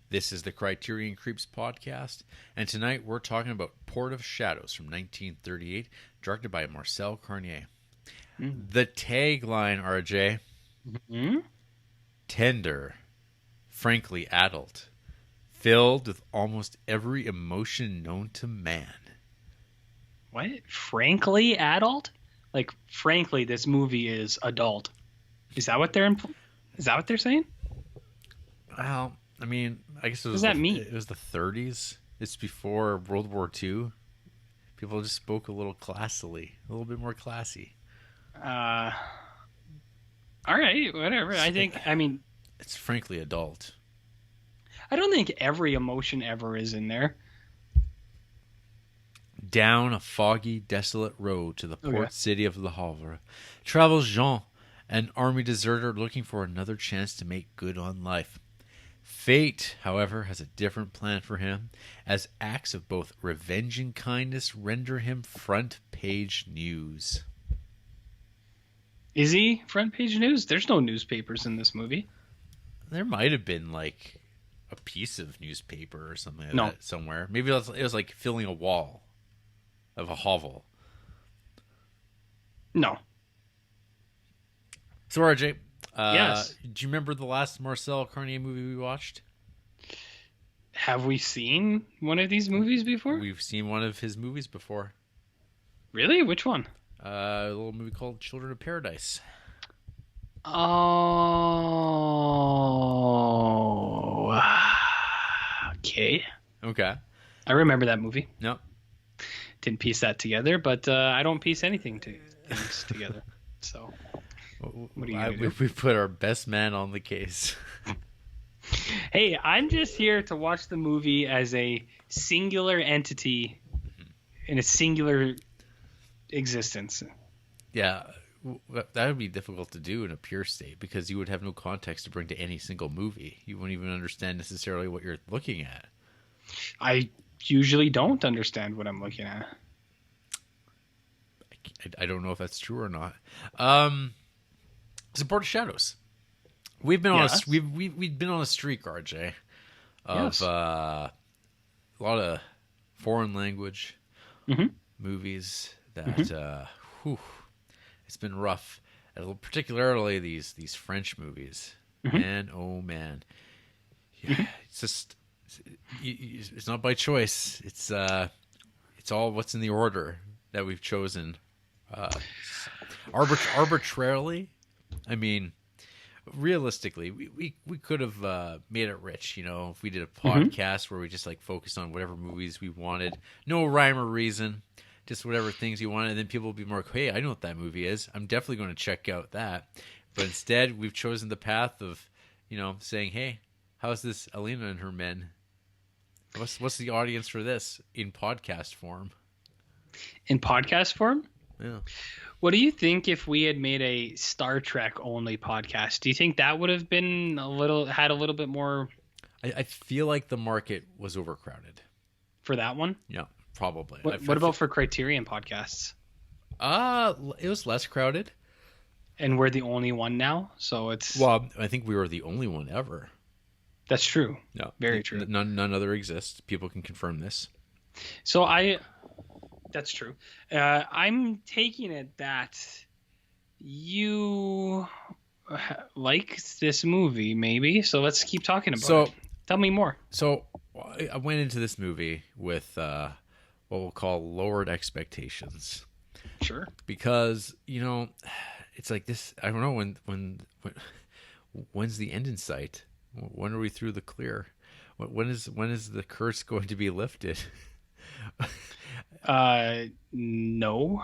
This is the Criterion Creeps podcast, and tonight we're talking about Port of Shadows from 1938, directed by Marcel Carne. The tagline, RJ, tender, frankly adult, filled with almost every emotion known to man. What? Frankly adult? Like, frankly, this movie is adult. Is that what they're saying? Well, I mean, I guess What does that mean? It was the 30s. It's before World War II. People just spoke a little classily, a little bit more classy. All right, whatever. It's frankly adult. I don't think every emotion ever is in there. Down a foggy, desolate road to the port city of Le Havre travels Jean, an army deserter looking for another chance to make good on life. Fate, however, has a different plan for him, as acts of both revenge and kindness render him front page news. Is he front page news? There's no newspapers in this movie. There might have been like a piece of newspaper or something like that somewhere. Maybe it was like filling a wall of a hovel. No. So RJ, yes. Do you remember the last Marcel Carne movie we watched? Have we seen one of these movies before? We've seen one of his movies before. Really? Which one? A little movie called Children of Paradise. Oh. Okay. I remember that movie. No. Didn't piece that together, but I don't piece anything things together. So, what are you gonna do? We put our best man on the case. Hey, I'm just here to watch the movie as a singular entity in a singular existence. Yeah, that would be difficult to do in a pure state because you would have no context to bring to any single movie. You wouldn't even understand necessarily what you're looking at. I usually don't understand what I'm looking at. I don't know if that's true or not. It's a Port of Shadows. We've been on we've been on a streak, RJ, of a lot of foreign language movies that it's been rough. Particularly these French movies. Man, oh man, it's just it's not by choice. It's all what's in the order that we've chosen. Arbitrarily. I mean, realistically, we could have made it rich, if we did a podcast where we just like focused on whatever movies we wanted, no rhyme or reason, just whatever things you wanted, and then people will be more like, hey, I know what that movie is. I'm definitely going to check out that. But instead, we've chosen the path of, saying, hey, how's this Alina and her men? What's the audience for this in podcast form? In podcast form? Yeah. What do you think if we had made a Star Trek only podcast? Do you think that would have been had a little bit more? I feel like the market was overcrowded for that one. Yeah, probably. What about for Criterion podcasts? It was less crowded, and we're the only one now. So it's I think we were the only one ever. That's true. No, very true. None other exists. People can confirm this. So that's true. I'm taking it that you like this movie, maybe. So let's keep talking about it. Tell me more. So I went into this movie with what we'll call lowered expectations. Sure. Because it's like this. I don't know when's the end in sight. When are we through the clear? When is the curse going to be lifted? No,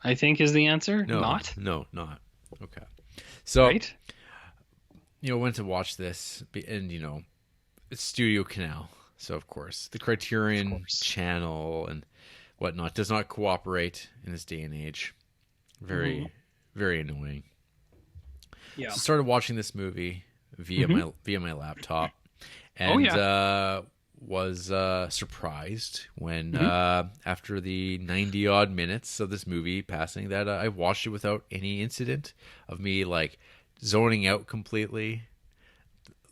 I think is the answer. No, not. Okay. So, right. Went to watch this, and it's Studio Canal, so of course the Criterion channel and whatnot does not cooperate in this day and age. Very, very annoying. Yeah. So started watching this movie via my laptop, and was surprised when after the 90 odd minutes of this movie passing that I watched it without any incident of me like zoning out completely,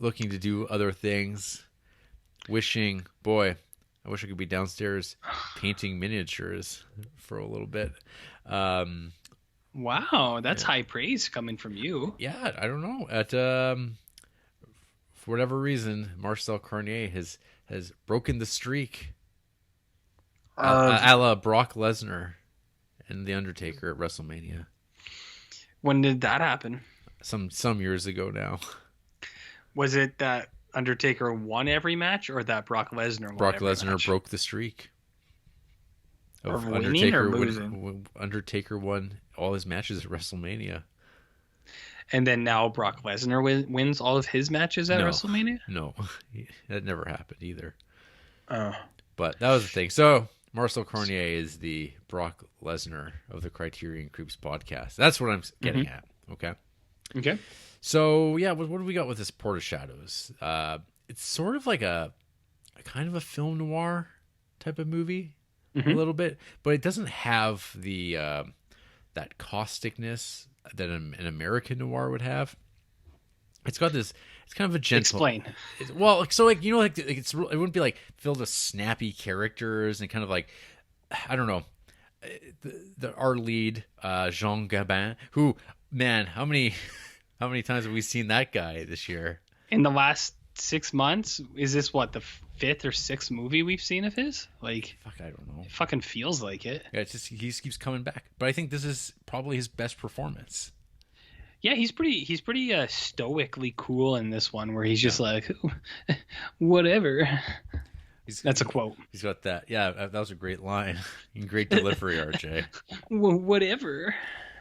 looking to do other things, wishing, boy, I wish I could be downstairs painting miniatures for a little bit. Wow, that's high praise coming from you. Yeah, I don't know. For whatever reason, Marcel Carne has broken the streak. A la Brock Lesnar and The Undertaker at WrestleMania. When did that happen? Some years ago now. Was it that Undertaker won every match, or that Brock Lesnar won Brock every Lesnar match? broke the streak. Of winning or losing? Undertaker won all his matches at WrestleMania. And then now Brock Lesnar wins all of his matches at WrestleMania? No, that never happened either. Oh. But that was the thing. So Marcel Carne is the Brock Lesnar of the Criterion Creeps podcast. That's what I'm getting at. Okay. Okay. So yeah, what do we got with this Port of Shadows? It's sort of like a kind of a film noir type of movie, a little bit, but it doesn't have the that causticness that an American noir would have. It's got this. It's kind of a gentle. Explain. Well, so like it wouldn't be like filled with snappy characters and kind of like I don't know. Our lead, Jean Gabban, who man, how many times have we seen that guy this year? In the last 6 months, is this what the 5th or 6th movie we've seen of his? Like, fuck, I don't know. It fucking feels like it. Yeah, it's just he just keeps coming back. But I think this is probably his best performance. Yeah, he's pretty stoically cool in this one, where he's just like, whatever. That's a quote. He's got that. Yeah, that was a great line. Great delivery, RJ. Whatever.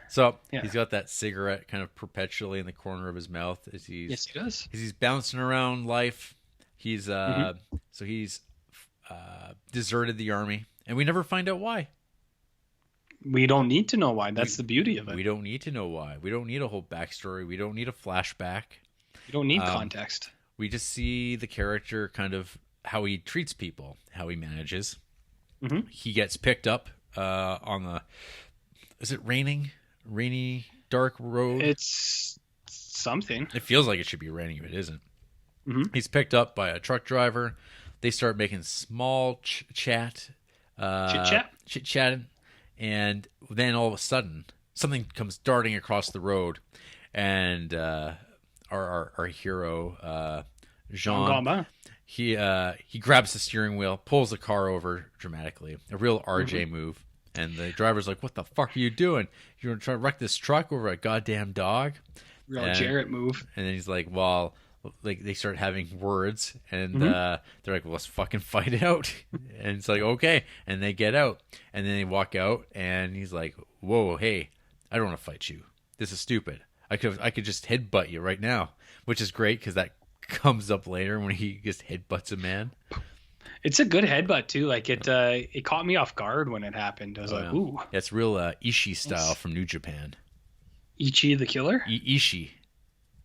So he's got that cigarette kind of perpetually in the corner of his mouth as yes, he does. As he's bouncing around life. He's so he's deserted the army, and we never find out why. We don't need to know why. That's the beauty of it. We don't need to know why. We don't need a whole backstory. We don't need a flashback. We don't need context. We just see the character kind of how he treats people, how he manages. Mm-hmm. He gets picked up on the. Is it raining? Rainy, dark road? It's something. It feels like it should be raining if it isn't. Mm-hmm. He's picked up by a truck driver. They start making small chit-chat. Chit-chatting. And then all of a sudden, something comes darting across the road. And our hero, Jean Gabban, he grabs the steering wheel, pulls the car over dramatically. A real RJ move. And the driver's like, what the fuck are you doing? You're going to try to wreck this truck over a goddamn dog? Real Jarrett move. And then he's like, well, like they start having words. And they're like, well, let's fucking fight it out. And it's like, okay. And they get out. And then they walk out. And he's like, whoa, hey, I don't want to fight you. This is stupid. I could just headbutt you right now. Which is great because that comes up later when he just headbutts a man. It's a good headbutt too. Like it caught me off guard when it happened. I was like, ooh. Yeah, it's real Ishii style from New Japan. Ichi the killer? Ishii.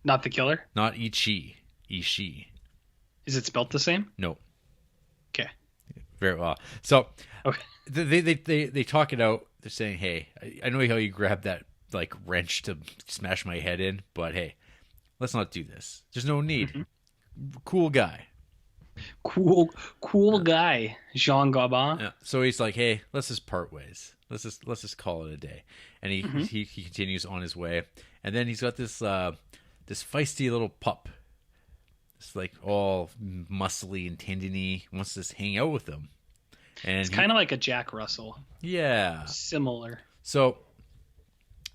Not the killer? Not Ichi. Ishii. Is it spelt the same? No. Okay. Very well. So okay. They talk it out. They're saying, hey, I know how you grabbed that like wrench to smash my head in, but hey, let's not do this. There's no need. Mm-hmm. Cool guy. Cool guy, Jean Gabban. Yeah. So he's like, "Hey, let's just part ways. Let's just call it a day." And he continues on his way. And then he's got this this feisty little pup. It's like all muscly and tendony. Wants to just hang out with him. And it's kind of like a Jack Russell. Yeah. Similar. So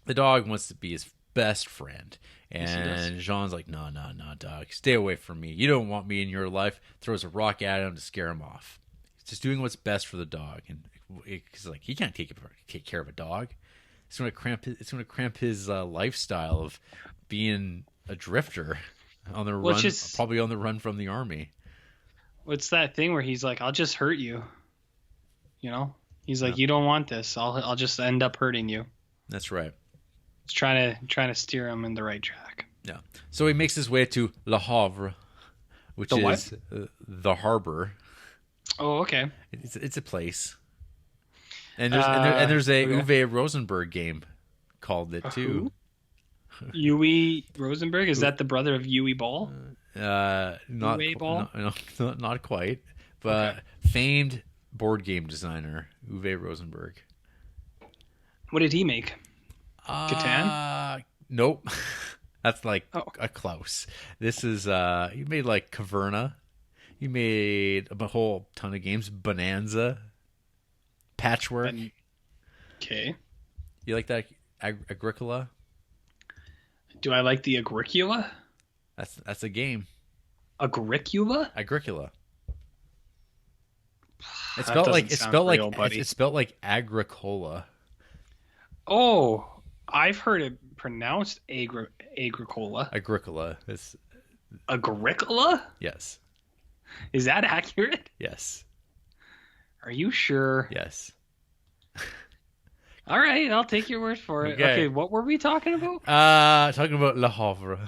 the dog wants to be his best friend. And Jean's like, no, dog. Stay away from me. You don't want me in your life. Throws a rock at him to scare him off. He's just doing what's best for the dog. And it's like, he can't take care of a dog. It's going to cramp his lifestyle of being a drifter on the run, probably on the run from the army. What's that thing where he's like, I'll just hurt you. You know? He's like, you don't want this. I'll just end up hurting you. That's right. It's trying to steer him in the right track. Yeah. So he makes his way to Le Havre, which is the harbor. Oh, okay. It's a place. And there's a Uwe Rosenberg game called it too. Uwe Rosenberg, is that the brother of Uwe Ball? Not, Uwe Ball? not quite, but famed board game designer Uwe Rosenberg. What did he make? Catan? Nope. That's like a Klaus. This is he made like Caverna. He made a whole ton of games. Bonanza, Patchwork. Okay. You like that Agricola? Do I like the Agricola? That's a game. Agricola? Agricola. It's spelled like Agricola. Oh, I've heard it pronounced Agricola. Agricola. It's Agricola? yes. Is that accurate? Yes. Are you sure? Yes. All right, I'll take your word for it. Okay, what were we talking about? Talking about Le Havre.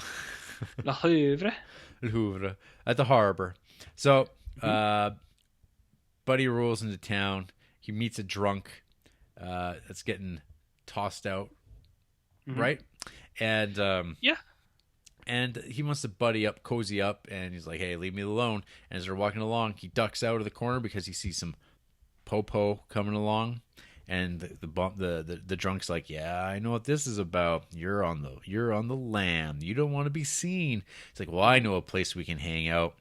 Le Havre. Le Havre. At the harbor. So, Buddy rolls into town. He meets a drunk that's getting tossed out, right? And yeah. And he wants to buddy up, cozy up, and he's like, hey, leave me alone. And as they're walking along, he ducks out of the corner because he sees some po-po coming along. And the drunk's like, yeah, I know what this is about. You're on the lam. You don't want to be seen. It's like, well, I know a place we can hang out.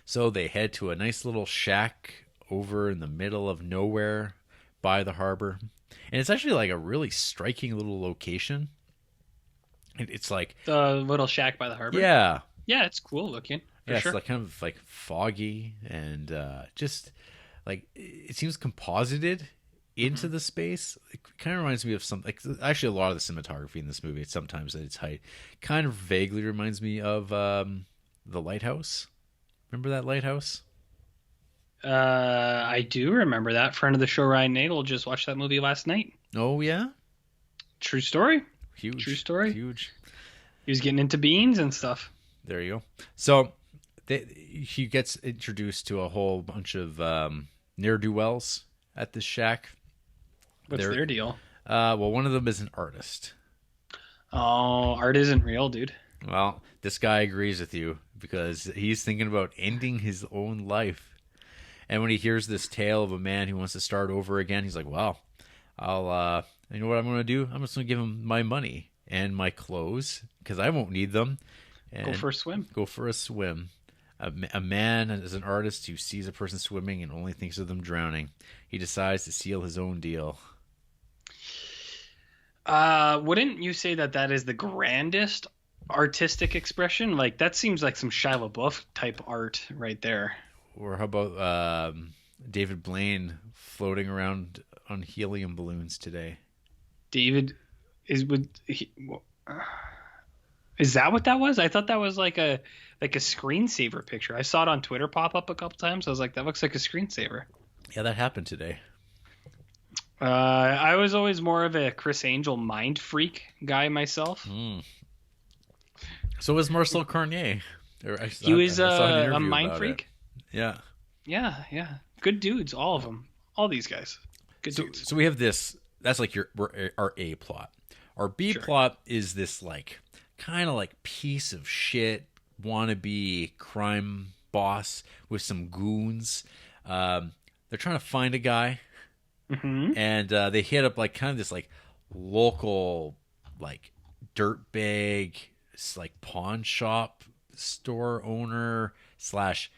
So they head to a nice little shack over in the middle of nowhere by the harbor. And it's actually like a really striking little location. It's like the little shack by the harbor. Yeah. Yeah, it's cool looking. Yeah, sure. It's like kind of like foggy and just like it seems composited into the space. It kind of reminds me of something. Like, actually, a lot of the cinematography in this movie, sometimes at its height, kind of vaguely reminds me of The Lighthouse. Remember that lighthouse? I do remember that. Friend of the show, Ryan Nagel, just watched that movie last night. Oh, yeah? True story. Huge. True story. Huge. He was getting into beans and stuff. There you go. So he gets introduced to a whole bunch of ne'er-do-wells at this shack. What's their deal? Well, one of them is an artist. Oh, art isn't real, dude. Well, this guy agrees with you because he's thinking about ending his own life. And when he hears this tale of a man who wants to start over again, he's like, well, I'll, you know what I'm going to do? I'm just going to give him my money and my clothes because I won't need them. And go for a swim. Go for a swim. A man is an artist who sees a person swimming and only thinks of them drowning. He decides to seal his own deal. Wouldn't you say that is the grandest artistic expression? Like, that seems like some Shia LaBeouf type art right there. Or how about David Blaine floating around on helium balloons today? David is that what that was? I thought that was like a screensaver picture. I saw it on Twitter pop up a couple times. I was like, that looks like a screensaver. Yeah, that happened today. I was always more of a Chris Angel mind freak guy myself. So was Marcel Carne. He was a mind freak. Yeah. Yeah. Good dudes, all of them. All these guys. Good dudes. So we have this. That's like our A plot. Our B plot is this like kind of like piece of shit wannabe crime boss with some goons. They're trying to find a guy. And they hit up like kind of this like local like dirtbag like pawn shop store owner / like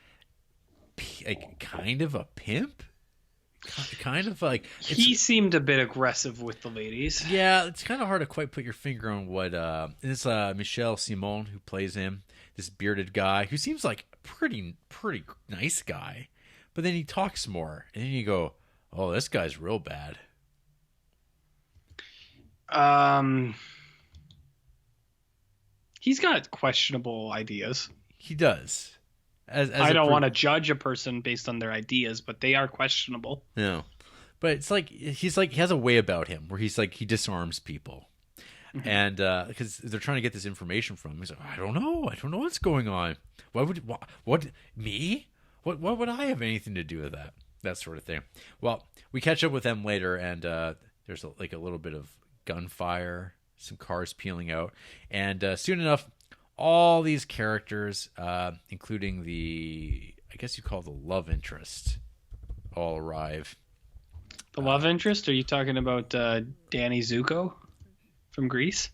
kind of a pimp. Kind of like he seemed a bit aggressive with the ladies. Yeah, it's kind of hard to quite put your finger on what. It's Michel Simon who plays him, this bearded guy who seems like pretty nice guy, but then he talks more, and then you go, "Oh, this guy's real bad." He's got questionable ideas. He does. As I don't want to judge a person based on their ideas, but they are questionable. No, but it's like he has a way about him where he's like he disarms people, and because they're trying to get this information from him, he's like, I don't know what's going on. What me? What would I have anything to do with that sort of thing? Well, we catch up with them later, and there's a little bit of gunfire, some cars peeling out, and soon enough, all these characters, including I guess you call the love interest, all arrive. The love interest? Are you talking about Danny Zuko from Greece?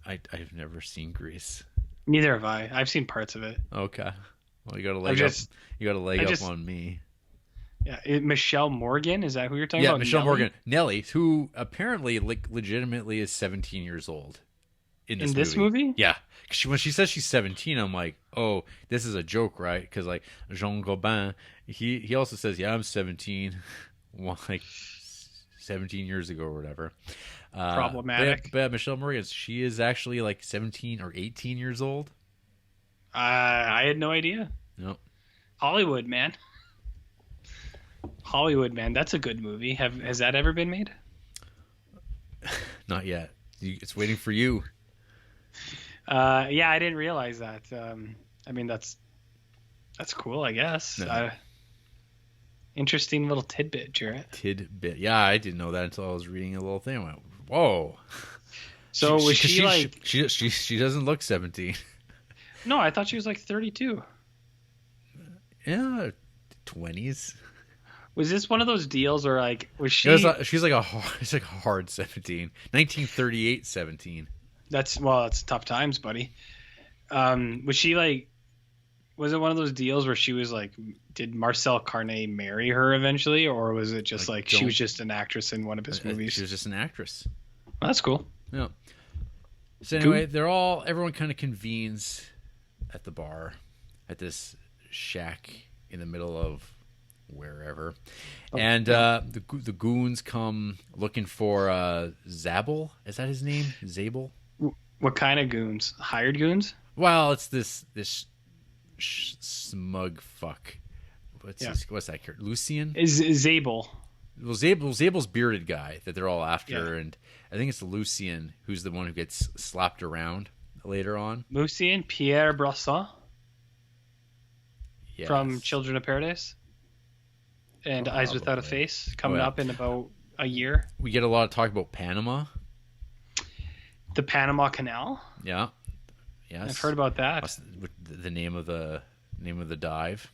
I've never seen Grease. Neither have I. I've seen parts of it. Okay. Well, you got a leg up. You got a leg up on me. Yeah, Michelle Morgan, is that who you're talking about? Yeah, Michelle Morgan, Nellie, who apparently legitimately is 17 years old in this movie. Yeah, when she says she's 17, I'm like, oh, this is a joke, right? Because like Jean Gabban, he also says, yeah, I'm 17, well, like 17 years ago or whatever. Problematic. But Michelle Morgan, she is actually like 17 or 18 years old. I had no idea. No. Hollywood, man. That's a good movie. Has that ever been made? Not yet. It's waiting for you. Yeah, I didn't realize that. I mean, that's cool, I guess. No. Interesting little tidbit, Jarrett. Tidbit. Yeah, I didn't know that until I was reading a little thing. I went, whoa. So was she like... She doesn't look 17. No, I thought she was like 32. Yeah, 20s. Was this one of those deals where like was she? She's like it's like a hard 17. 1938 17. That's tough times, buddy. Was she like? Was it one of those deals where she was like? Did Marcel Carne marry her eventually, or was it just like she was just an actress in one of his movies? She was just an actress. Well, that's cool. Yeah. So anyway, everyone kind of convenes at the bar, at this shack in the middle of wherever, and the goons come looking for Zabel. Is that his name? Zabel? What kind of goons? Hired goons? Well, it's this smug fuck. What's that character? Lucien? Is Zabel? Well, Zabel's bearded guy that they're all after, and I think it's Lucien who's the one who gets slapped around later on. Lucien Pierre Brosson from Children of Paradise and Eyes Without a Face coming up in about a year. We get a lot of talk about Panama. The Panama Canal? Yeah. Yes. I've heard about that. What's the name of the dive?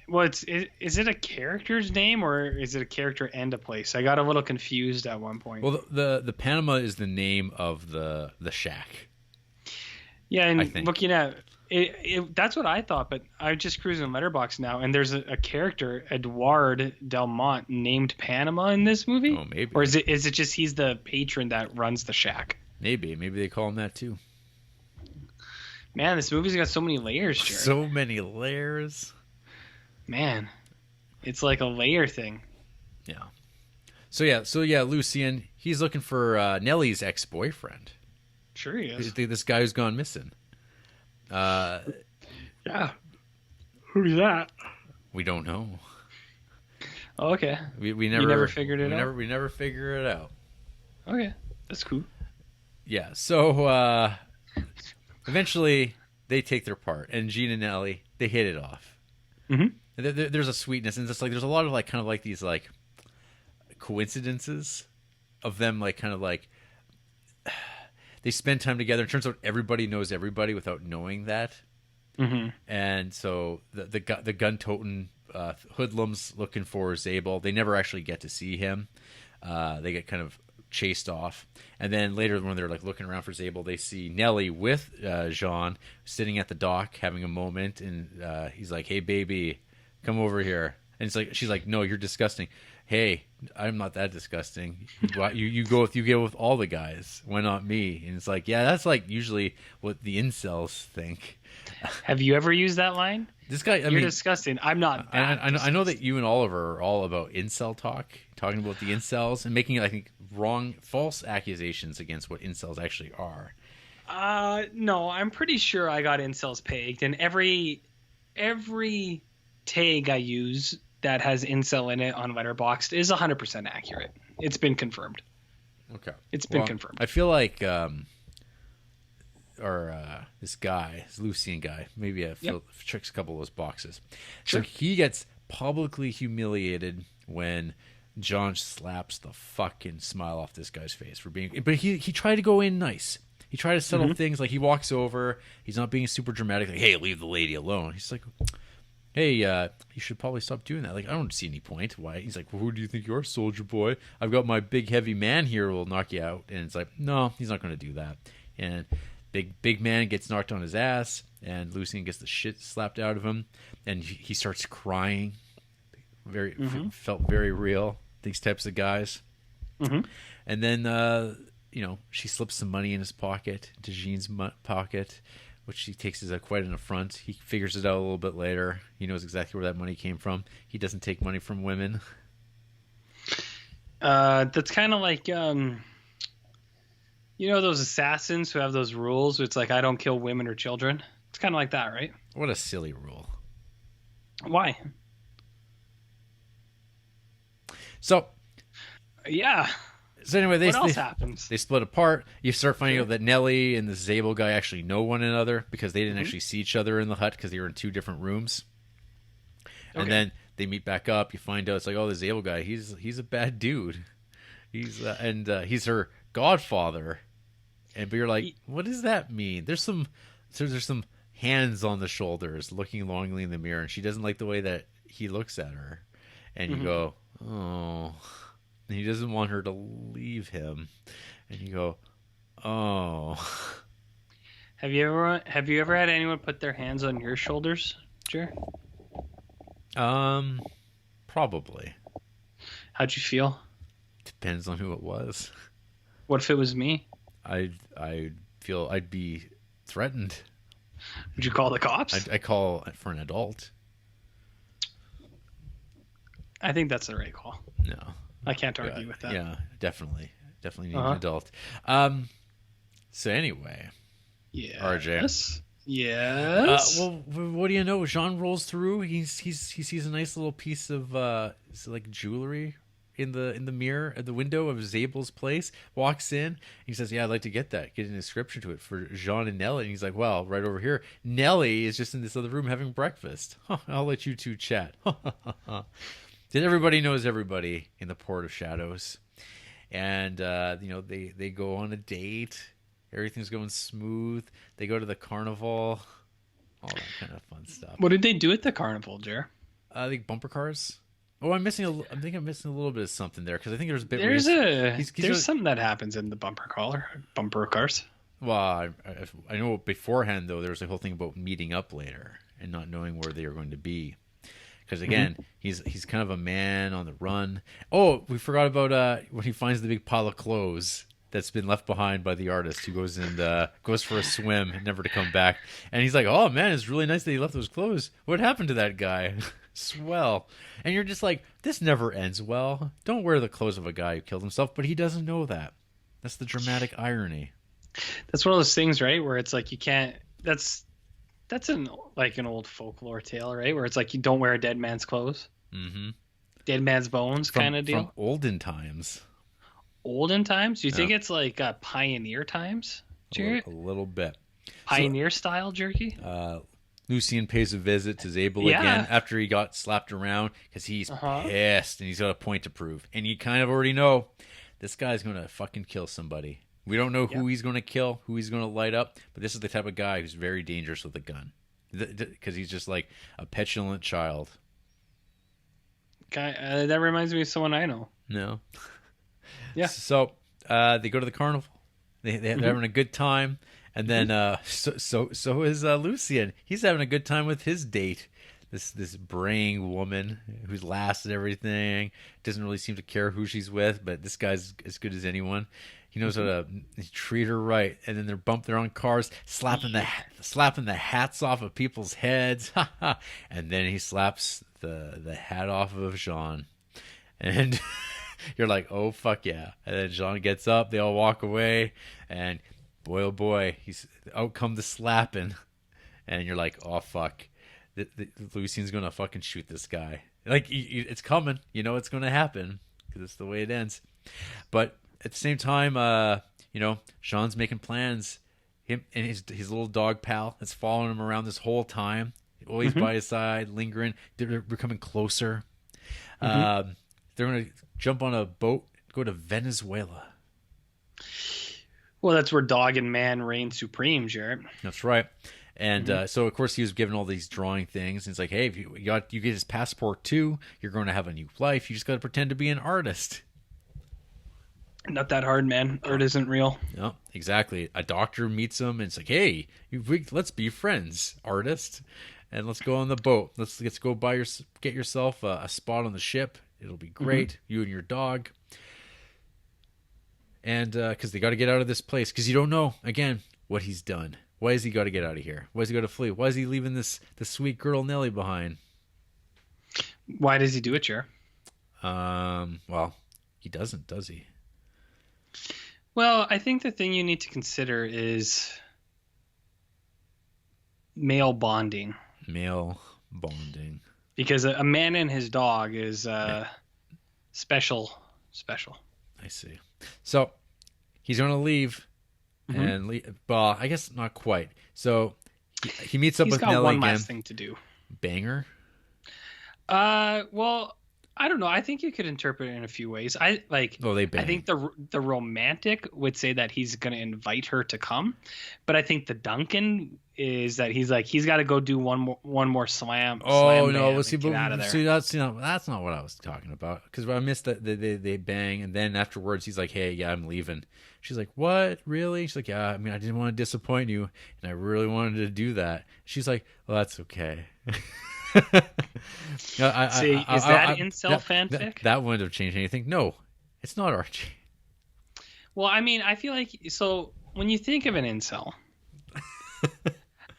Well, is it a character's name or is it a character and a place? I got a little confused at one point. Well, the Panama is the name of the shack. Yeah, and looking at it, that's what I thought, but I'm just cruising Letterboxd now, and there's a character, Edouard Delmont, named Panama in this movie. Oh, maybe. Or is it just he's the patron that runs the shack? Maybe they call him that too. Man, this movie's got so many layers, Jared. So many layers. Man, it's like a layer thing. Yeah. So Lucien, he's looking for Nellie's ex-boyfriend. Sure he is. This guy who's gone missing. Yeah. Who's that? We don't know. Oh, okay. We never figured it out. We never figure it out. Okay, that's cool. Yeah. So eventually they take their part, and Gene and Nellie, they hit it off. Mm-hmm. There's a sweetness, and it's like there's a lot of like kind of like these like coincidences of them like kind of like they spend time together. It turns out everybody knows everybody without knowing that. Mm-hmm. And so the gun-toting hoodlums looking for Zabel, they never actually get to see him. They get kind of chased off. And then later when they're like looking around for Zabel, they see Nellie with Jean sitting at the dock having a moment. And he's like, hey, baby, come over here. And it's like she's like, no, you're disgusting. Hey, I'm not that disgusting. You go with all the guys. Why not me? And it's like, yeah, that's like usually what the incels think. Have you ever used that line? This guy, you're disgusting. I'm not. I know that you and Oliver are all about incel talking about the incels and making, I think, false accusations against what incels actually are. No, I'm pretty sure I got incels pegged, and every tag I use that has incel in it on Letterboxd is 100% accurate. It's been confirmed. Okay. It's been confirmed. I feel like this guy, this Lucien guy, maybe checks a couple of those boxes. Sure. So he gets publicly humiliated when John slaps the fucking smile off this guy's face for being. But he tried to go in nice. He tried to settle things. Like, he walks over. He's not being super dramatic. Like, hey, leave the lady alone. He's like, hey, you should probably stop doing that. Like, I don't see any point. Why? He's like, well, who do you think you are, soldier boy? I've got my big heavy man here who will knock you out. And it's like, no, he's not going to do that. And big man gets knocked on his ass, and Lucien gets the shit slapped out of him, and he starts crying. Felt very real. These types of guys. And then she slips some money in his pocket, into Jean's pocket, which he takes as quite an affront. He figures it out a little bit later. He knows exactly where that money came from. He doesn't take money from women. That's kind of like those assassins who have those rules. It's like, I don't kill women or children. It's kind of like that, right? What a silly rule. Why? So anyway, what else happens? They split apart. You start finding out that Nellie and the Zabel guy actually know one another, because they didn't actually see each other in the hut, because they were in two different rooms. And then they meet back up. You find out it's like, oh, the Zabel guy, he's a bad dude. He's her godfather. But you're like, what does that mean? There's some hands on the shoulders looking longingly in the mirror, and she doesn't like the way that he looks at her. And you go, oh. And he doesn't want her to leave him. And you go, oh. Have you ever had anyone put their hands on your shoulders, Jer? Probably. How'd you feel? Depends on who it was. What if it was me? I feel I'd be threatened. Would you call the cops? I call for an adult. I think that's the right call. No. I can't argue with that. Yeah, definitely need an adult. So anyway, RJ. Yes. Well, what do you know? Jean rolls through. He sees a nice little piece of like jewelry in the mirror at the window of Zabel's place. Walks in. He says, "Yeah, I'd like to get that. Get an inscription to it for Jean and Nellie." And he's like, "Well, right over here. Nellie is just in this other room having breakfast. I'll let you two chat." Then everybody knows everybody in the Port of Shadows, and they go on a date. Everything's going smooth. They go to the carnival, all that kind of fun stuff. What did they do at the carnival, Jer? I think bumper cars. Oh, I'm missing a little bit of something there, because I think there's a bit. There's something that happens in the bumper cars. Well, I know beforehand though. There was a whole thing about meeting up later and not knowing where they are going to be. Because again, he's kind of a man on the run. Oh, we forgot about when he finds the big pile of clothes that's been left behind by the artist, who goes for a swim, never to come back. And he's like, "Oh man, it's really nice that he left those clothes. What happened to that guy?" Swell. And you're just like, this never ends well. Don't wear the clothes of a guy who killed himself, but he doesn't know that. That's the dramatic irony. That's one of those things, right, where it's like you can't. That's an old folklore tale, right? Where it's like you don't wear a dead man's clothes. Mm-hmm. Dead man's bones kind of deal. From olden times. Olden times? Do you think it's like pioneer times, Jarrett? A little bit. Pioneer style jerky? Lucien pays a visit to Zabel again after he got slapped around, because he's pissed and he's got a point to prove. And you kind of already know this guy's going to fucking kill somebody. We don't know who he's going to kill, who he's going to light up, but this is the type of guy who's very dangerous with a gun, because he's just like a petulant child. Guy, that reminds me of someone I know. No. Yeah. So they go to the carnival. They're having a good time, and then so is Lucien. He's having a good time with his date. This braying woman who's last at everything, doesn't really seem to care who she's with, but this guy's as good as anyone. He knows how to treat her right. And then they're on cars, slapping the hats off of people's heads. And then he slaps the hat off of Jean. And you're like, oh, fuck yeah. And then Jean gets up. They all walk away. And boy, oh boy, he's out come the slapping. And you're like, oh, fuck. Lucien's going to fucking shoot this guy. Like, it's coming. You know it's going to happen, because it's the way it ends. But at the same time, Jean's making plans. Him and his little dog pal that's following him around this whole time, always by his side, lingering. They're becoming closer. They're going to jump on a boat, go to Venezuela. Well, that's where dog and man reign supreme, Jarrett. That's right. And so, of course, he was given all these drawing things. And it's like, hey, if you get his passport too, you're going to have a new life. You just got to pretend to be an artist. Not that hard, man. Art isn't real. No, exactly. A doctor meets him, and it's like, hey, let's be friends, artist, and let's go on the boat. Let's go get yourself a spot on the ship. It'll be great. You and your dog. And because they got to get out of this place, because you don't know again what he's done. Why has he got to get out of here? Why has he got to flee? Why is he leaving this sweet girl Nellie behind? Why does he do it, Jer? Well, he doesn't, does he? Well, I think the thing you need to consider is male bonding. Male bonding. Because a man and his dog is special. I see. So he's going to leave. Well, I guess not quite. So he meets up with Nellie again. He's got one last thing to do. Banger? Well, I don't know. I think you could interpret it in a few ways. They bang. I think the romantic would say that he's going to invite her to come, but I think the Duncan is that he's got to go do one more slam. Oh slam no! Well, get out of there. See, that's not what I was talking about. Because I missed that they bang, and then afterwards he's like, "Hey, yeah, I'm leaving." She's like, "What? Really?" She's like, "Yeah, I mean, I didn't want to disappoint you, and I really wanted to do that." She's like, "Well, that's okay." Is that incel fanfic? That wouldn't have changed anything. No, it's not RJ. Well, I mean, I feel like when you think of an incel,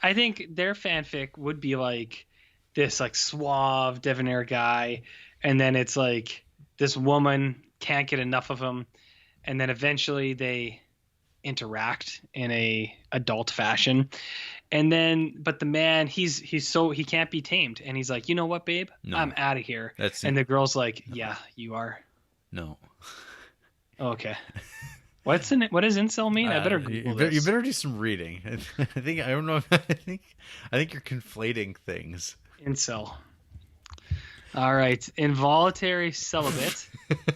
I think their fanfic would be like this suave debonair guy, and then it's like this woman can't get enough of him, and then eventually they interact in a adult fashion. And then, but the man, he can't be tamed. And he's like, you know what, babe? No. I'm out of here. And the girl's like, yeah, you are. No. Okay. What does incel mean? I better Google this. You better do some reading. I think you're conflating things. Incel. All right. Involuntary celibate.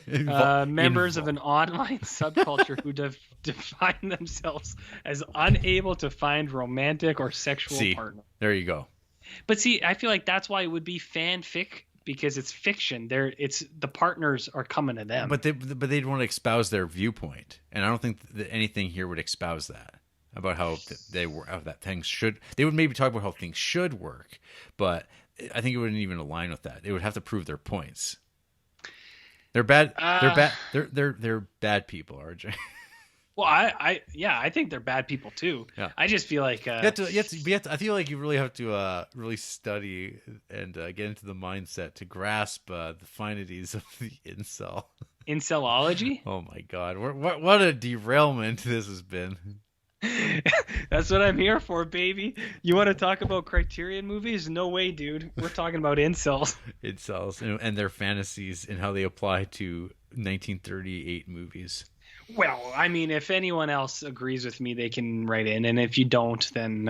Members of an online subculture who define themselves as unable to find romantic or sexual partner. There you go. But see, I feel like that's why it would be fanfic, because it's fiction. The partners are coming to them. But they'd want to espouse their viewpoint, and I don't think that anything here would espouse that about how they would maybe talk about how things should work, but I think it wouldn't even align with that. They would have to prove their points. They're bad. They're bad. They're bad people, RJ. Well, I think they're bad people too. Yeah. I just feel like I feel like you really have to really study and get into the mindset to grasp the finities of the incel. Incelology? Oh my God! What a derailment this has been. That's what I'm here for, baby. You want to talk about Criterion movies? No way, dude. We're talking about incels. Incels and their fantasies and how they apply to 1938 movies. Well, I mean, if anyone else agrees with me, they can write in, and if you don't, then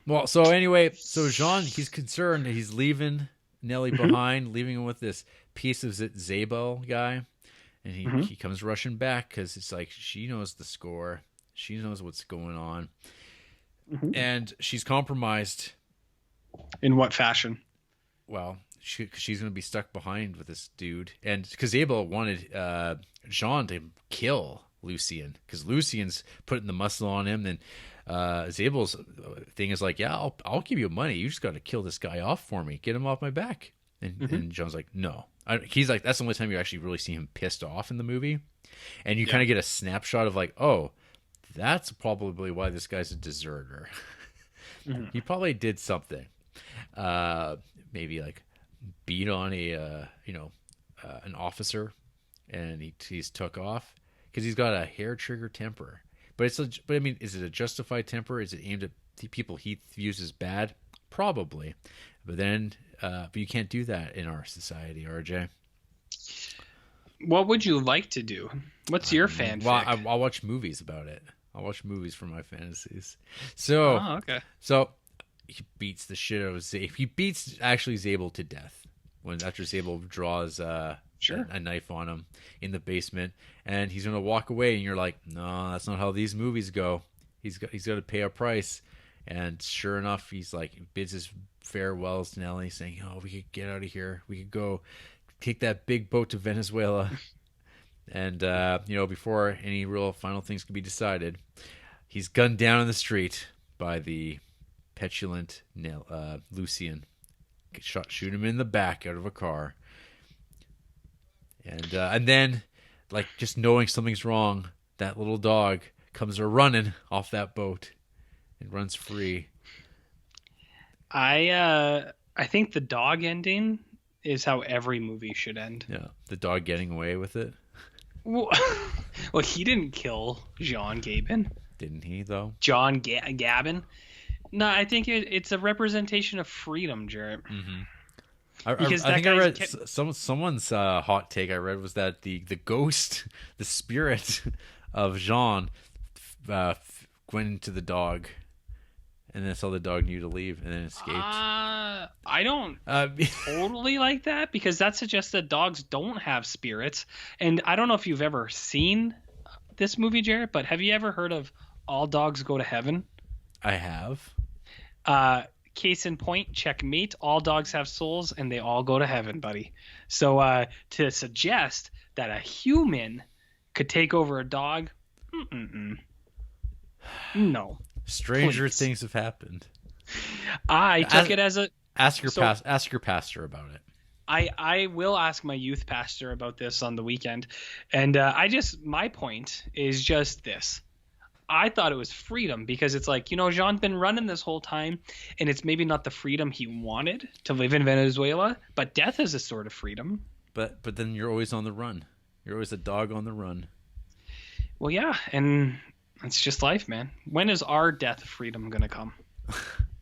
Well, so anyway, Jean, he's concerned. He's leaving Nellie behind, leaving him with this piece of Zabel guy, and he comes rushing back because it's like she knows the score. She knows what's going on. And she's compromised. In what fashion? Well, she's going to be stuck behind with this dude. And because Zabel wanted Jean to kill Lucien, because Lucien's putting the muscle on him. And Zabel's thing is like, yeah, I'll give you money. You just got to kill this guy off for me. Get him off my back. And Jean's like, no. He's like, that's the only time you actually really see him pissed off in the movie. And you kind of get a snapshot of like, oh, that's probably why this guy's a deserter. He probably did something. Maybe like beat on an officer, and he's took off because he's got a hair trigger temper. But I mean, is it a justified temper? Is it aimed at the people he views as bad? Probably. But you can't do that in our society, RJ. What would you like to do? What's your fanfic? Well, I'll watch movies about it. I'll watch movies for my fantasies. So, okay. So he beats the shit out of Zabel. He beats actually Zabel to death after Zabel draws a knife on him in the basement, and he's gonna walk away, and you're like, no, that's not how these movies go. He's got to pay a price. And sure enough, he's like bids his farewells to Nellie, saying, "Oh, we could get out of here. We could go take that big boat to Venezuela." And before any real final things can be decided, he's gunned down in the street by the petulant Lucien. Shoot him in the back out of a car. And then, like, just knowing something's wrong, that little dog comes running off that boat. It runs free. I think the dog ending is how every movie should end. Yeah, the dog getting away with it. Well, he didn't kill Jean Gabban. Didn't he, though? John Gabban. No, I think it's a representation of freedom, Jarrett. Mm-hmm. I think I read someone's hot take I read was that the ghost, the spirit of Jean went into the dog. And that's how the dog knew to leave and then escaped. I don't totally like that, because that suggests that dogs don't have spirits. And I don't know if you've ever seen this movie, Jarrett, but have you ever heard of All Dogs Go to Heaven? I have. Case in point, checkmate. All dogs have souls and they all go to heaven, buddy. So to suggest that a human could take over a dog, no. Stranger things have happened. I took it as a ask your pastor about it. I will ask my youth pastor about this on the weekend, and my point is just this. I thought it was freedom, because it's like, Jean's been running this whole time, and it's maybe not the freedom he wanted to live in Venezuela, but death is a sort of freedom. But then you're always on the run. You're always a dog on the run. Well, yeah, and it's just life, man. When is our death freedom gonna come?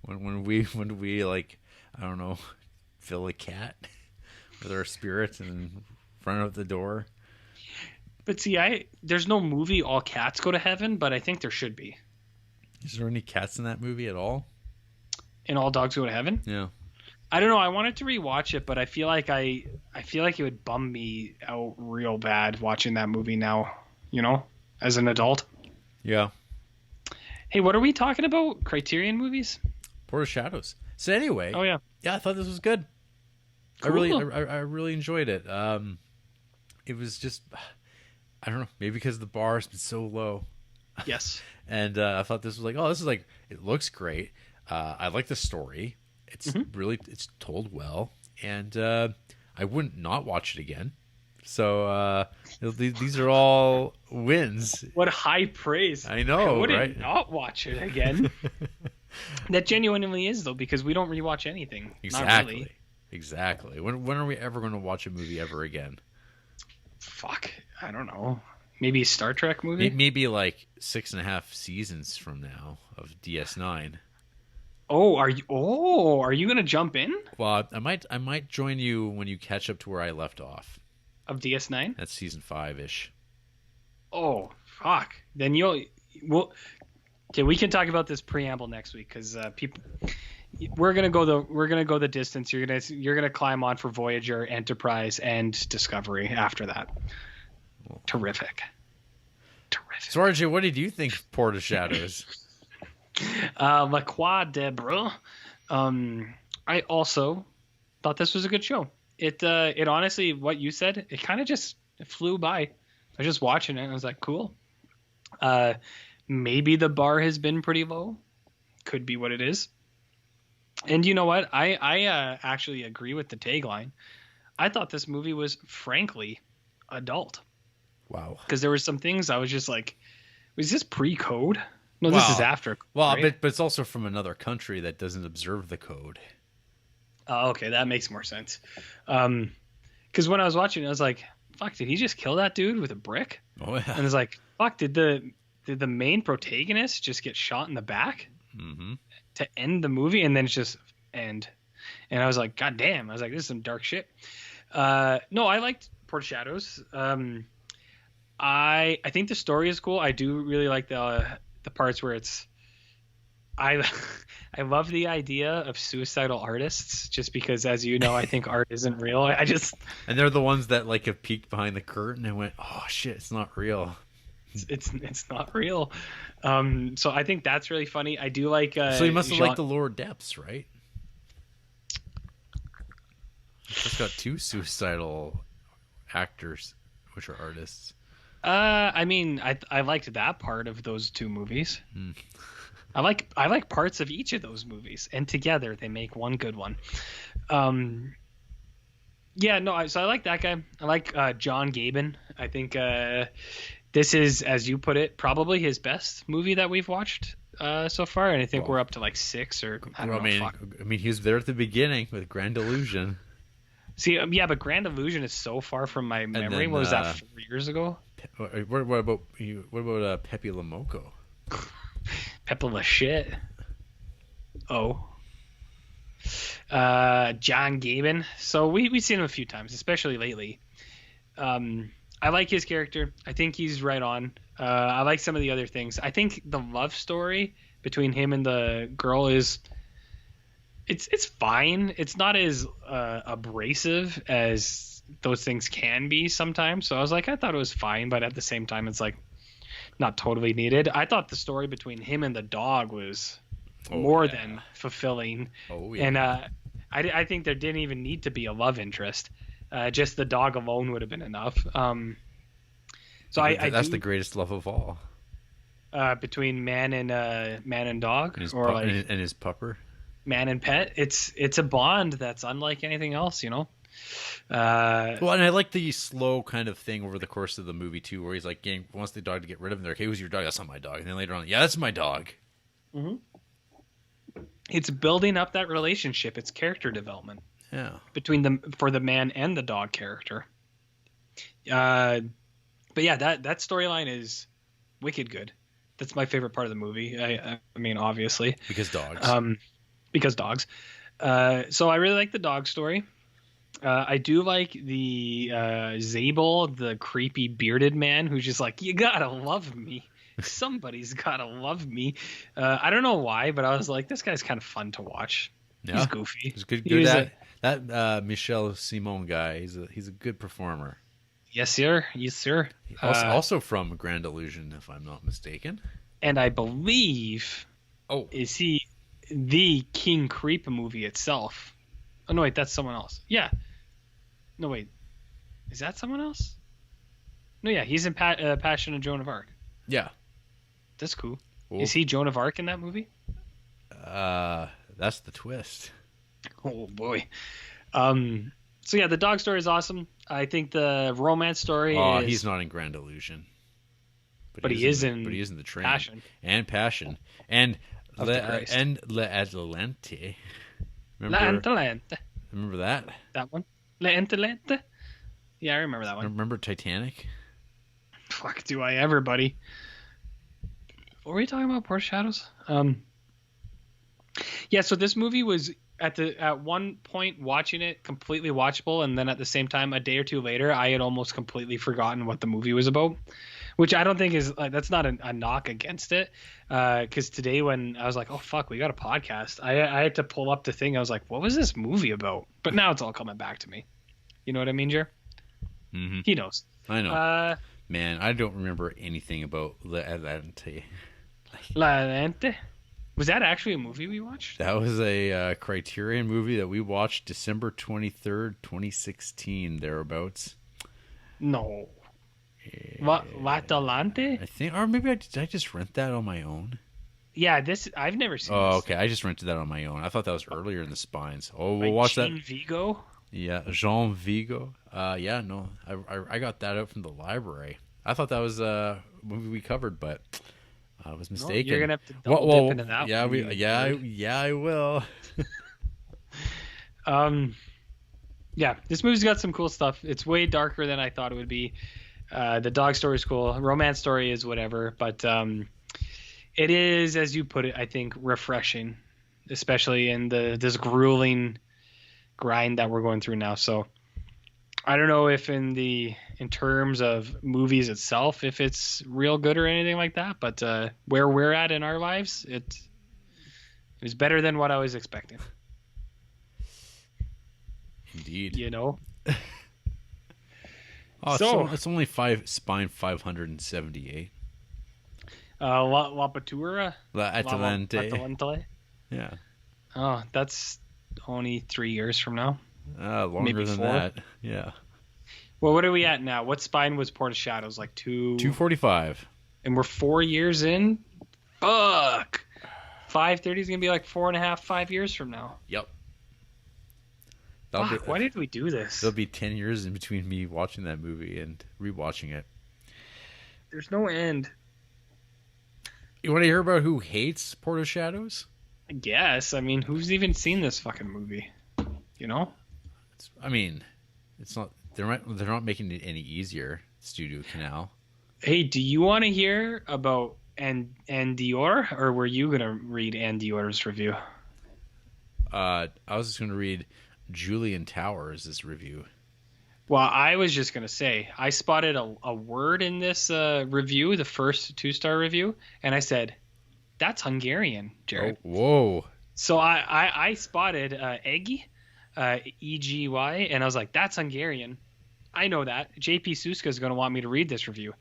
when we like, I don't know, fill a cat with our spirit and run out the door. But see, there's no movie All Cats Go to Heaven, but I think there should be. Is there any cats in that movie at all? In All Dogs Go to Heaven? Yeah. I don't know. I wanted to rewatch it, but I feel like it would bum me out real bad watching that movie now, as an adult. Yeah. Hey, what are we talking about? Criterion movies? Port of Shadows. So anyway. Oh yeah. Yeah, I thought this was good. Cool. I really enjoyed it. It was just, I don't know, maybe because the bar has been so low. Yes. And I thought this was it looks great. I like the story. It's it's told well, and I wouldn't not watch it again. So these are all wins. What high praise! I know, I wouldn't right? not watch it again. That genuinely is, though, because we don't rewatch anything. Exactly. Not really. Exactly. When are we ever going to watch a movie ever again? Fuck, I don't know. Maybe a Star Trek movie. Maybe like 6.5 seasons from now of DS9. Oh, are you going to jump in? Well, I might join you when you catch up to where I left off. Of DS9? That's season 5-ish. Oh, fuck. Then okay, we can talk about this preamble next week, because we're gonna go the distance. You're gonna climb on for Voyager, Enterprise, and Discovery after that. Terrific. So RJ, what did you think of Port of Shadows? La Croix de Bras. I also thought this was a good show. It honestly, what you said, it kind of just flew by. I was just watching it and I was like, cool. Maybe the bar has been pretty low. Could be what it is. And you know what? I actually agree with the tagline. I thought this movie was frankly adult. Wow. Because there were some things I was just like, was this pre-code? No, this is after. Well, right? but it's also from another country that doesn't observe the code. Oh, okay, that makes more sense. Because when I was watching it, I was like, fuck, did he just kill that dude with a brick? Oh, yeah. And I was like, fuck, did the main protagonist just get shot in the back to end the movie and then it's just end? And I was like, god damn. I was like, this is some dark shit. No, I liked Port of Shadows. I think the story is cool. I do really like the parts where it's I I love the idea of suicidal artists, just because, as you know, I think art isn't real. And they're the ones that like have peeked behind the curtain and went, "Oh shit, it's not real." It's not real. So I think that's really funny. I do like. So you must have liked the lower depths, right? It's got two suicidal actors, which are artists. I mean, I liked that part of those two movies. I like parts of each of those movies, and together they make one good one. Yeah, no, so I like that guy. I like John Gabban. I think this is, as you put it, probably his best movie that we've watched so far, and I think we're up to like 6 or I don't know. I mean, he was there at the beginning with Grand Illusion. See, yeah, but Grand Illusion is so far from my memory. Then, what was that, 4 years ago? What about Pepe Le Moco? Pepe Le Shit. Oh. John Gabban. So we've seen him a few times, especially lately. I like his character. I think he's right on. I like some of the other things. I think the love story between him and the girl is it's fine. It's not as abrasive as those things can be sometimes. So I was like, I thought it was fine, but at the same time, it's like not totally needed. I thought the story between him and the dog was more than fulfilling. Oh, yeah. And I think there didn't even need to be a love interest. Just the dog alone would have been enough. So that's the greatest love of all. Between man and dog, and his pupper. Man and pet. It's a bond that's unlike anything else, you know. Well, and I like the slow kind of thing over the course of the movie too, where he's like wants the dog to get rid of him. They're like, "Hey, who's your dog?" "That's not my dog." And then later on, "Yeah, that's my dog." Mm-hmm. It's building up that relationship. It's character development. Yeah. For the man and the dog character. But yeah, that storyline is wicked good. That's my favorite part of the movie. I mean, obviously because dogs. So I really like the dog story. I do like the Zabel, the creepy bearded man who's just like, you gotta love me. Somebody's gotta love me. I don't know why, but I was like, this guy's kind of fun to watch. Yeah. He's goofy. He's good. That Michel Simon guy. He's a good performer. Yes, sir. Yes, sir. Also from Grand Illusion, if I'm not mistaken. And I believe, is he the King Creep movie itself? Oh no, wait, that's someone else. Yeah. No, wait, is that someone else? No, yeah, he's in Passion of Joan of Arc. Yeah, that's cool. Is he Joan of Arc in that movie? That's the twist. Oh boy. So yeah, the dog story is awesome. I think the romance story is... he's not in Grand Illusion. But he is in the Train. Passion. And Passion. And L'Atlante. Remember that? That one? L'Atlante? Yeah, I remember that one. Remember Titanic? Fuck, do I ever, buddy. What were we talking about? Portia Shadows? Yeah, so this movie was at one point watching it completely watchable, and then at the same time, a day or two later, I had almost completely forgotten what the movie was about, which I don't think is that's not a knock against it. Because today when I was like, oh fuck, we got a podcast, I had to pull up the thing. I was like, what was this movie about? But now it's all coming back to me. You know what I mean, Jer? Mm-hmm. He knows. I know. Man, I don't remember anything about L'Atlante. L'Atlante? Was that actually a movie we watched? That was a Criterion movie that we watched December 23rd, 2016, thereabouts. No. L'Atlante? I think, or maybe did I just rent that on my own? Yeah, I've never seen this. Oh, okay. I just rented that on my own. I thought that was earlier in the Spines. Oh, we'll watch that. Jean Vigo? Yeah, Jean Vigo. Yeah, no. I got that out from the library. I thought that was a movie we covered, but... I was mistaken. No, you're gonna have to double dip into that. Yeah, I will. Yeah, this movie's got some cool stuff. It's way darker than I thought it would be. The dog story is cool. Romance story is whatever, but it is, as you put it, I think refreshing, especially in this grueling grind that we're going through now. So I don't know if in terms of movies itself, if it's real good or anything like that, but where we're at in our lives, was better than what I was expecting. Indeed. You know? So it's only 578. La Patura? La Atalante? Yeah. Oh, that's only 3 years from now. Longer Maybe than 4. that. Yeah. Well, what are we at now? What spine was Port of Shadows? Like 245. And we're 4 years in? Fuck! 530 is going to be like 4.5, 5 years from now. Yep. Fuck, why did we do this? There'll be 10 years in between me watching that movie and rewatching it. There's no end. You want to hear about who hates Port of Shadows? I guess. I mean, who's even seen this fucking movie? You know? It's not. They're not making it any easier. Studio Canal. Hey, do you want to hear about Dior, or were you gonna read Dior's review? I was just gonna read Julian Towers' review. Well, I was just gonna say I spotted a word in this review, the first 2-star review, and I said, "That's Hungarian, Jarrett." Oh, whoa! So I spotted Egi, Egi, and I was like, "That's Hungarian." I know that. JP Suska is going to want me to read this review.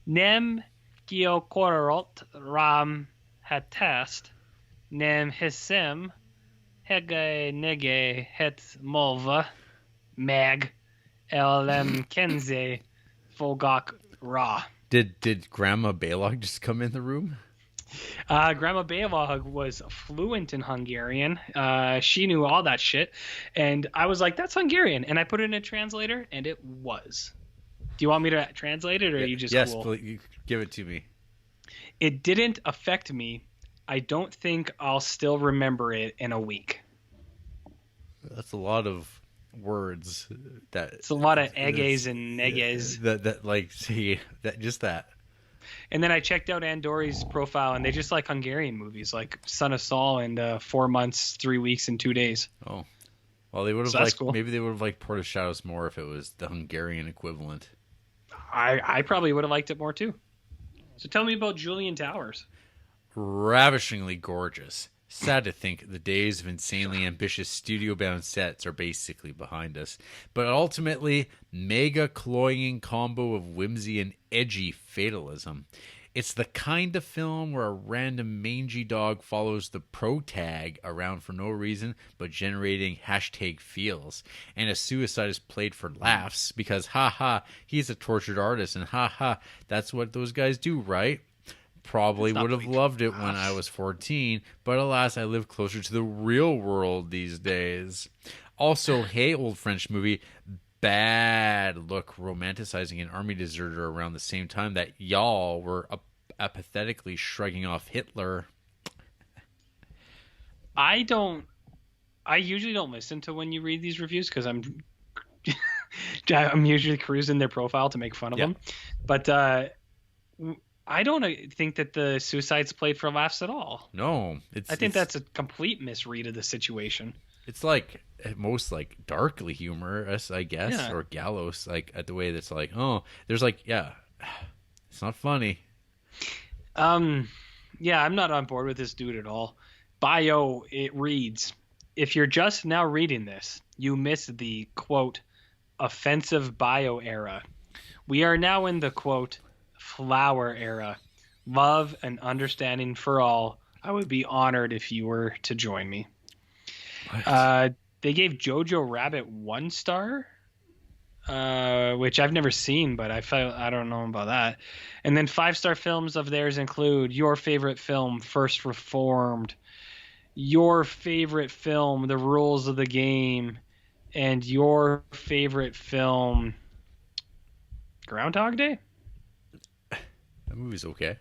Nem gyakorolta ram hetest, nem hiszem, hege nege het molva, meg elem kenze fogak ra. Did Grandma Balog just come in the room? Grandma Balog was fluent in Hungarian. She knew all that shit. And I was like, that's Hungarian. And I put it in a translator, and it was. Do you want me to translate it, or are you just yes, cool? please, you give it to me. It didn't affect me. I don't think I'll still remember it in a week. That's a lot of words. It's a lot of eges and neges. That. And then I checked out Andori's profile, and they just like Hungarian movies, like Son of Saul and 4 months, 3 weeks, and 2 days. Oh, well, they would have liked cool. Maybe they would have liked Port of Shadows more if it was the Hungarian equivalent. I probably would have liked it more too. So tell me about Julian Towers. Ravishingly gorgeous. Sad to think the days of insanely ambitious studio-bound sets are basically behind us. But ultimately, mega cloying combo of whimsy and edgy fatalism. It's the kind of film where a random mangy dog follows the protag around for no reason but generating #feels. And a suicide is played for laughs because, haha, he's a tortured artist and haha, that's what those guys do, right? Probably would have loved it when I was 14, but alas, I live closer to the real world these days. Also, hey, old French movie, bad look romanticizing an army deserter around the same time that y'all were apathetically shrugging off Hitler. I usually don't listen to when you read these reviews because I'm usually cruising their profile to make fun of them. But I don't think that the suicide's played for laughs at all. No, I think that's a complete misread of the situation. It's like at most like darkly humorous, I guess, or gallows, like at the way that's like, oh, there's like, it's not funny. Yeah, I'm not on board with this dude at all. Bio, it reads, if you're just now reading this, you missed the quote offensive bio era. We are now in the quote flower era. Love and understanding for all. I would be honored if you were to join me. They gave Jojo Rabbit 1 star, which I've never seen, but I don't know about that. And then 5-star films of theirs include your favorite film, First Reformed, your favorite film, The Rules of the Game, and your favorite film, Groundhog Day? That movie's okay.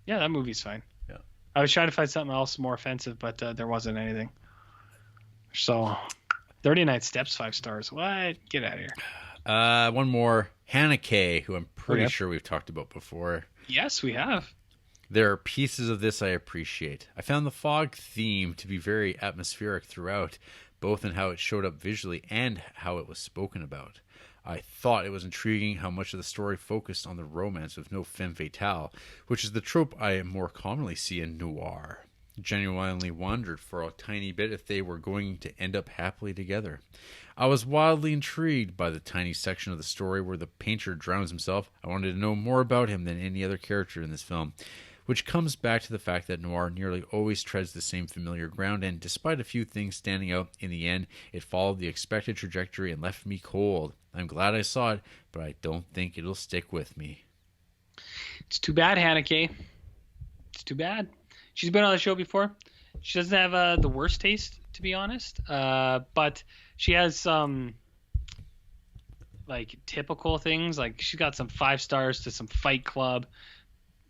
Yeah, that movie's fine. Yeah. I was trying to find something else more offensive, but there wasn't anything. So, 39 Steps, 5 stars. What? Get out of here. One more. Hannah Kay, who I'm pretty sure we've talked about before. Yes, we have. There are pieces of this I appreciate. I found the fog theme to be very atmospheric throughout, both in how it showed up visually and how it was spoken about. I thought it was intriguing how much of the story focused on the romance with no femme fatale, which is the trope I more commonly see in noir. Genuinely wondered for a tiny bit if they were going to end up happily together. I was wildly intrigued by the tiny section of the story where the painter drowns himself. I wanted to know more about him than any other character in this film, which comes back to the fact that noir nearly always treads the same familiar ground, and despite a few things standing out, in the end, it followed the expected trajectory and left me cold. I'm glad I saw it, but I don't think it'll stick with me. It's too bad, Haneke. It's too bad. She's been on the show before. She doesn't have the worst taste, to be honest. But she has some like typical things. Like she's got some 5 stars to some Fight Club,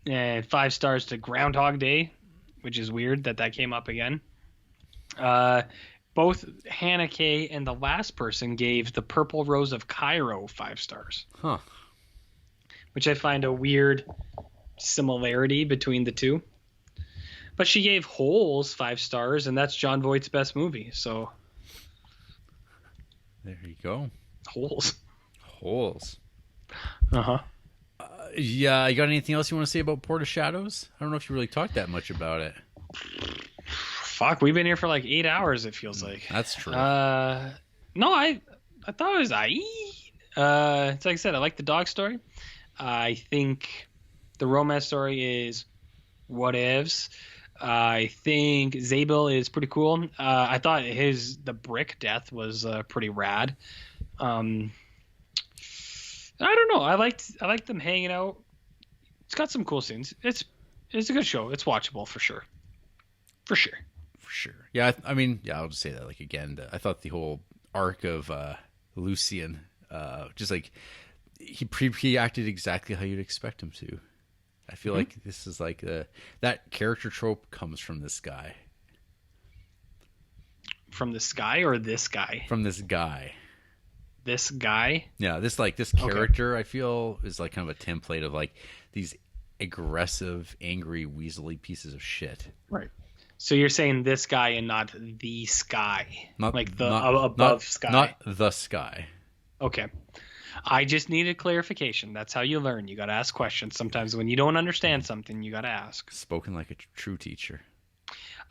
and 5 stars to Groundhog Day, which is weird that came up again. Both Haneke and the last person gave The Purple Rose of Cairo 5 stars. Huh. Which I find a weird similarity between the two. But she gave Holes 5 stars, and that's Jon Voight's best movie. So there you go. Holes. Uh-huh. Yeah, you got anything else you want to say about Port of Shadows? I don't know if you really talked that much about it. Fuck, we've been here for like 8 hours, it feels like. That's true. No, I thought it was it's like I said, I like the dog story. I think the romance story is whatevs. I think Zabel is pretty cool. I thought the brick death was pretty rad. I don't know. I liked them hanging out. It's got some cool scenes. It's a good show. It's watchable for sure. For sure. Yeah, I mean, I'll just say that like again. I thought the whole arc of Lucien, just like he acted exactly how you'd expect him to. I feel like this is like that character trope comes from this guy. From this guy or this guy? From this guy. This guy? Yeah, this character, okay. I feel is like kind of a template of like these aggressive, angry, weaselly pieces of shit. Right. So you're saying this guy and not the sky, not like the above not, sky, not the sky. Okay. I just needed clarification. That's how you learn. You got to ask questions. Sometimes when you don't understand something, you got to ask. Spoken like a true teacher.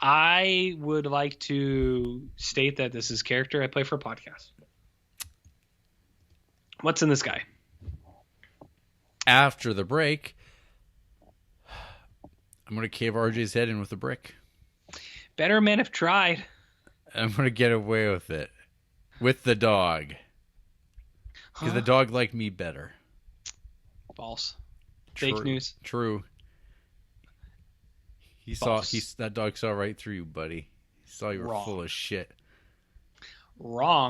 I would like to state that this is character I play for a podcast. What's in this guy? After the break, I'm going to cave RJ's head in with a brick. Better men have tried. I'm going to get away with it. With the dog. Because the dog liked me better. False. Fake news. True. That dog saw right through you, buddy. He saw you were full of shit. Wrong.